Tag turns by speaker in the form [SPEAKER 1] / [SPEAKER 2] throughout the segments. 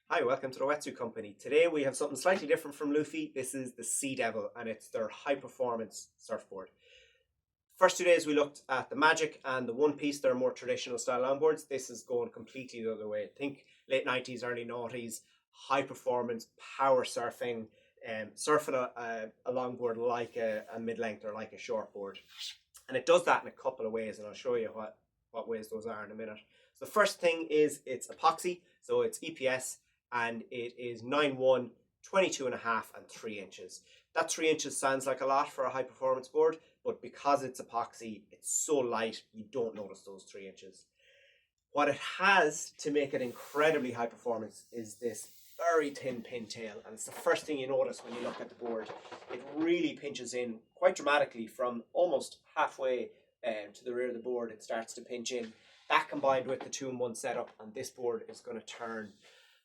[SPEAKER 1] Hi, welcome to the Wetsuit Company. Today we have something slightly different from Lufi. This is the Sea Devil and it's their high performance surfboard. First 2 days we looked at the Magic and the One Piece, they're more traditional style longboards. This is going completely the other way. Think late 90s, early noughties, high performance, power surfing, surfing a longboard like a mid-length or like a shortboard. And it does that in a couple of ways, and I'll show you what ways those are in a minute. So the first thing is it's epoxy, so it's EPS, and it is 9'1", 22 and a half and 3 inches. That 3 inches sounds like a lot for a high performance board, but because it's epoxy, it's so light, you don't notice those 3 inches. What it has to make it incredibly high performance is this very thin pintail, and it's the first thing you notice when you look at the board. It really pinches in quite dramatically from almost halfway to the rear of the board. It starts to pinch in. That combined with the 2-in-1 setup, and this board is going to turn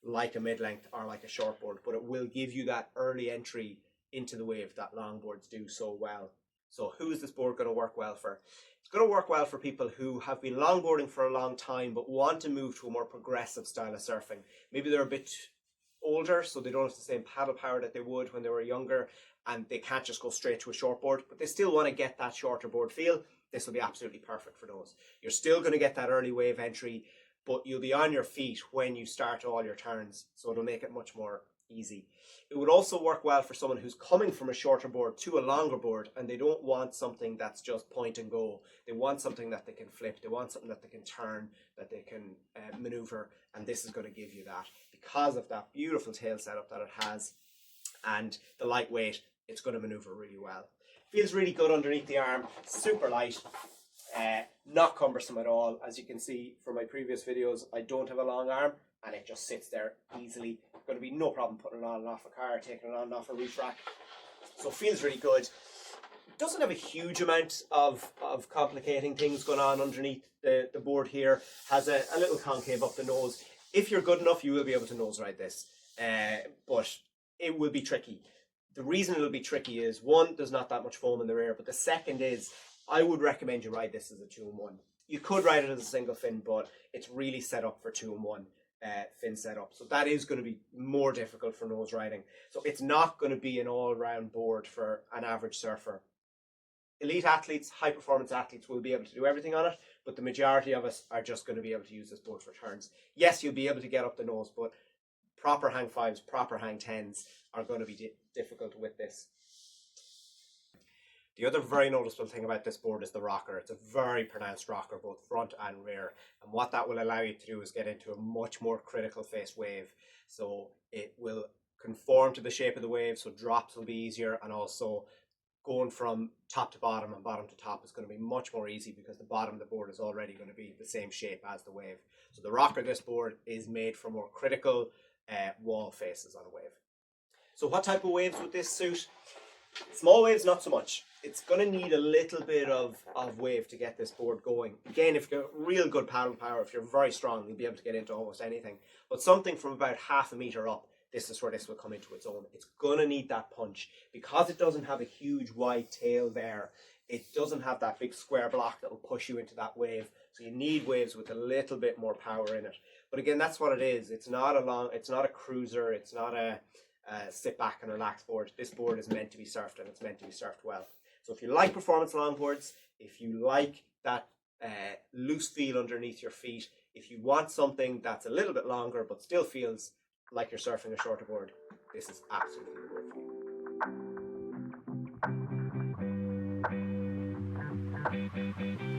[SPEAKER 1] like a mid-length or like a shortboard, but it will give you that early entry into the wave that longboards do so well. So who is this board going to work well for? It's going to work well for people who have been longboarding for a long time but want to move to a more progressive style of surfing. Maybe they're a bit older, so they don't have the same paddle power that they would when they were younger, and they can't just go straight to a shortboard, but they still want to get that shorter board feel. This will be absolutely perfect for those. You're still going to get that early wave entry, but you'll be on your feet when you start all your turns, so it'll make it much more easy. It would also work well for someone who's coming from a shorter board to a longer board, and they don't want something that's just point and go. They want something that they can flip, they want something that they can turn, that they can maneuver, and this is going to give you that. Because of that beautiful tail setup that it has and the lightweight, it's going to maneuver really well. Feels really good underneath the arm, super light. Not cumbersome at all. As you can see from my previous videos, I don't have a long arm and it just sits there easily. Going to be no problem putting it on and off a car, taking it on and off a roof rack. So it feels really good. It doesn't have a huge amount of complicating things going on underneath the board here. Has a little concave up the nose. If you're good enough, you will be able to nose ride this, but it will be tricky. The reason it'll be tricky is, one, there's not that much foam in the rear, but the second is, I would recommend you ride this as a 2-in-1. You could ride it as a single fin, but it's really set up for 2-in-1 fin setup. So that is going to be more difficult for nose riding. So it's not going to be an all-round board for an average surfer. Elite athletes, high performance athletes will be able to do everything on it, but the majority of us are just going to be able to use this board for turns. Yes, you'll be able to get up the nose, but proper hang 5s, proper hang 10s are going to be difficult with this. The other very noticeable thing about this board is the rocker. It's a very pronounced rocker, both front and rear. And what that will allow you to do is get into a much more critical face wave. So it will conform to the shape of the wave, so drops will be easier, and also going from top to bottom and bottom to top is going to be much more easy because the bottom of the board is already going to be the same shape as the wave. So the rocker of this board is made for more critical wall faces on a wave. So what type of waves would this suit? Small waves, not so much. It's going to need a little bit of wave to get this board going. Again, if you've got real good paddle power, if you're very strong, you'll be able to get into almost anything. But something from about half a meter up, this is where this will come into its own. It's going to need that punch. Because it doesn't have a huge wide tail there, it doesn't have that big square block that will push you into that wave. So you need waves with a little bit more power in it. But again, that's what it is. It's not a cruiser. It's not a sit back and relax board. This board is meant to be surfed, and it's meant to be surfed well. So if you like performance longboards, if you like that loose feel underneath your feet, if you want something that's a little bit longer but still feels like you're surfing a shorter board, this is absolutely the board for you.